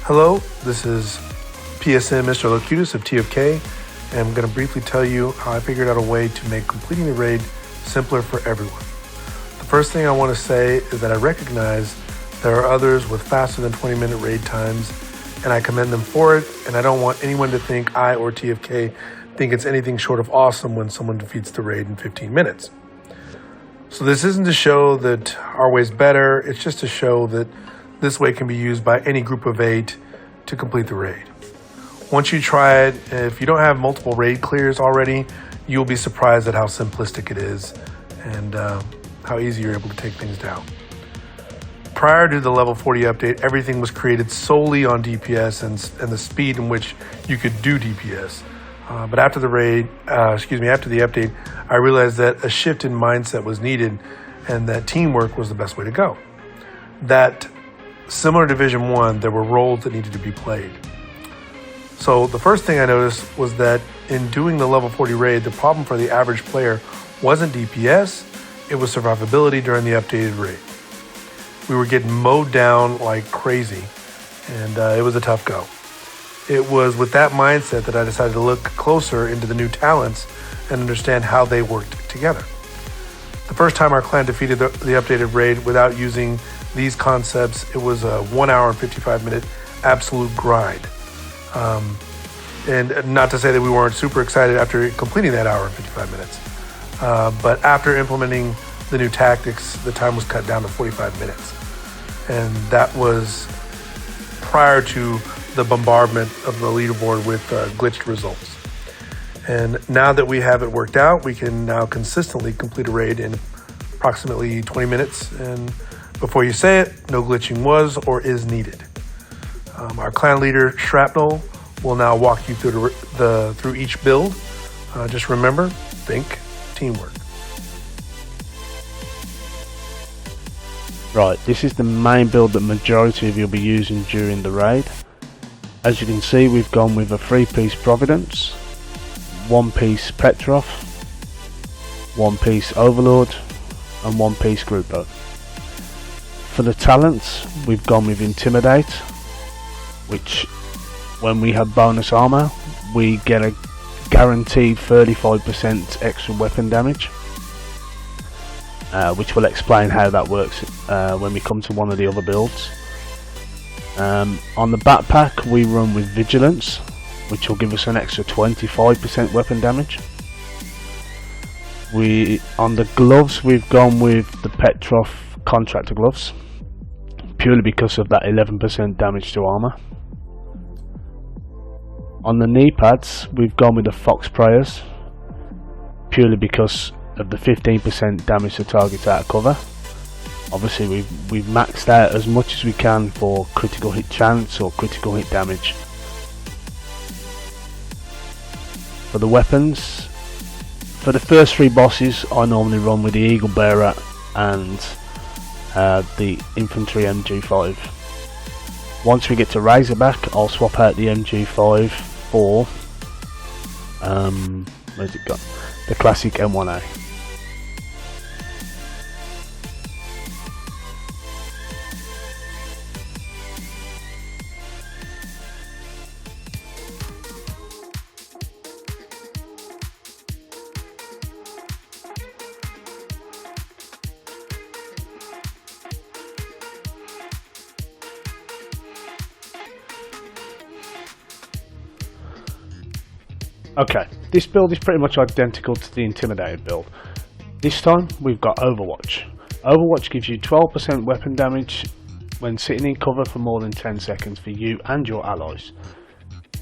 Hello, this is PSM Mr. Locutus of TFK, and I'm going to briefly tell you how I figured out a way to make completing the raid simpler for everyone. The first thing I want to say is that I recognize there are others with faster than 20-minute raid times, and I commend them for it, and I don't want anyone to think I or TFK think it's anything short of awesome when someone defeats the raid in 15 minutes. So this isn't to show that our way's better, it's just to show that this way can be used by any group of 8 to complete the raid. Once you try it, if you don't have multiple raid clears already, you'll be surprised at how simplistic it is and how easy you're able to take things down. Prior to the level 40 update, everything was created solely on DPS and the speed in which you could do DPS. But after the update, I realized that a shift in mindset was needed and that teamwork was the best way to go. That similar to Division 1, there were roles that needed to be played. So the first thing I noticed was that in doing the level 40 raid, the problem for the average player wasn't DPS, it was survivability during the updated raid. We were getting mowed down like crazy, and it was a tough go. It was with that mindset that I decided to look closer into the new talents and understand how they worked together. The first time our clan defeated the updated raid without using these concepts, it was a 1 hour and 55 minute absolute grind. And not to say that we weren't super excited after completing that hour and 55 minutes, but after implementing the new tactics, the time was cut down to 45 minutes. And that was prior to the bombardment of the leaderboard with glitched results. And now that we have it worked out, we can now consistently complete a raid in approximately 20 minutes. And before you say it, no glitching was or is needed. Our clan leader, Shrapnel, will now walk you through each build. Just remember, think teamwork. Right, this is the main build that majority of you will be using during the raid. As you can see, we've gone with a 3-piece Providence, 1-piece Petrov, 1-piece Overlord, and 1-piece Grupo. For the talents, we've gone with Intimidate, which when we have bonus armor, we get a guaranteed 35% extra weapon damage, which will explain how that works when we come to one of the other builds. On the backpack, we run with Vigilance, which will give us an extra 25% weapon damage. On the gloves, we've gone with the Petrov Contractor gloves, purely because of that 11% damage to armor. On the knee pads, we've gone with the Fox Prayers, purely because of the 15% damage to targets out of cover. Obviously we've maxed out as much as we can for critical hit chance or critical hit damage. For the weapons, for the first 3 bosses, I normally run with the Eagle Bearer and the Infantry MG5. Once we get to Razorback, I'll swap out the MG5 for where's it gone? The classic M1A. Okay, this build is pretty much identical to the Intimidated build. This time we've got Overwatch. Overwatch gives you 12% weapon damage when sitting in cover for more than 10 seconds for you and your allies.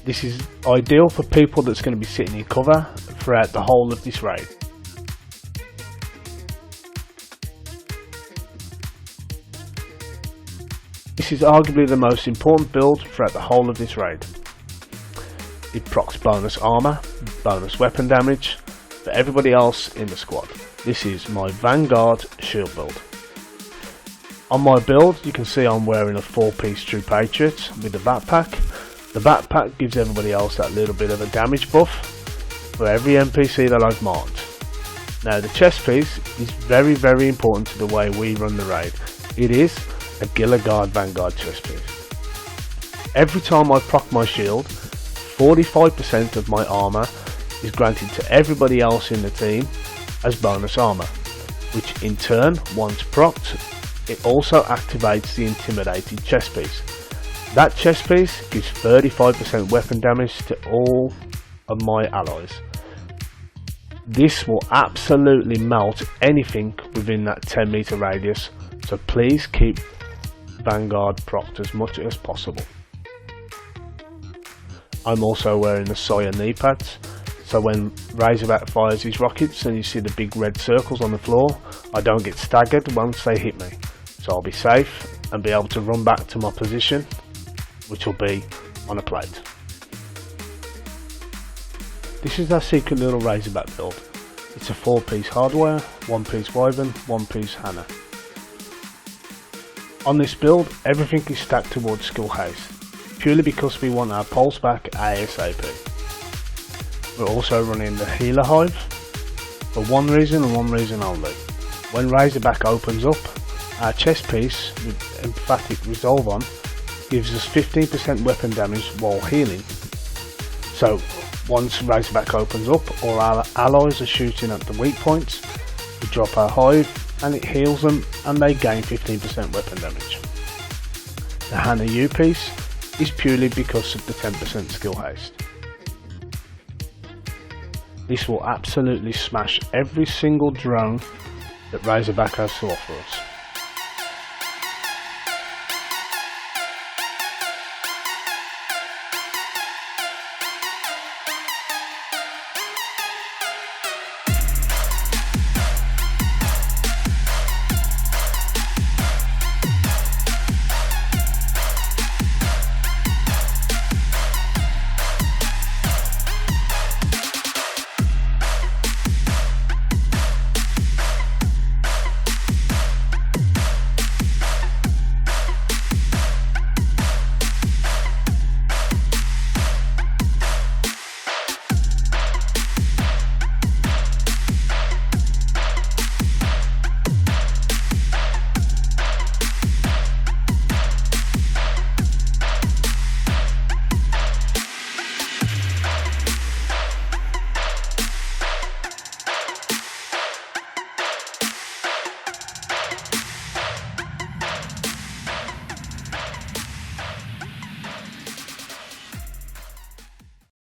This is ideal for people that's going to be sitting in cover throughout the whole of this raid. This is arguably the most important build throughout the whole of this raid. It procs bonus armor, bonus weapon damage for everybody else in the squad. This is my Vanguard shield build. On my build, you can see I'm wearing a 4-piece True Patriot with the backpack. The backpack gives everybody else that little bit of a damage buff for every NPC that I've marked. Now the chest piece is very, very important to the way we run the raid. It is a Gilligard Vanguard chest piece. Every time I proc my shield, 45% of my armour is granted to everybody else in the team as bonus armour, which in turn, once procced, it also activates the intimidated chest piece. That chest piece gives 35% weapon damage to all of my allies. This will absolutely melt anything within that 10 meter radius, so please keep Vanguard procced as much as possible. I'm also wearing the Sawyer knee pads, so when Razorback fires his rockets and you see the big red circles on the floor, I don't get staggered once they hit me, so I'll be safe and be able to run back to my position, which will be on a plate. This is our secret little Razorback build. It's a 4-piece hardware, 1-piece Wyvern, 1-piece Hannah. On this build, everything is stacked towards skill haste, purely because we want our pulse back ASAP. We're also running the healer hive for one reason and one reason only. When Razorback opens up, our chest piece with emphatic resolve on gives us 15% weapon damage while healing. So once Razorback opens up, all our allies are shooting at the weak points, we drop our hive and it heals them and they gain 15% weapon damage. The Hannah U piece is purely because of the 10% skill haste. This will absolutely smash every single drone that Razorback has to offer us.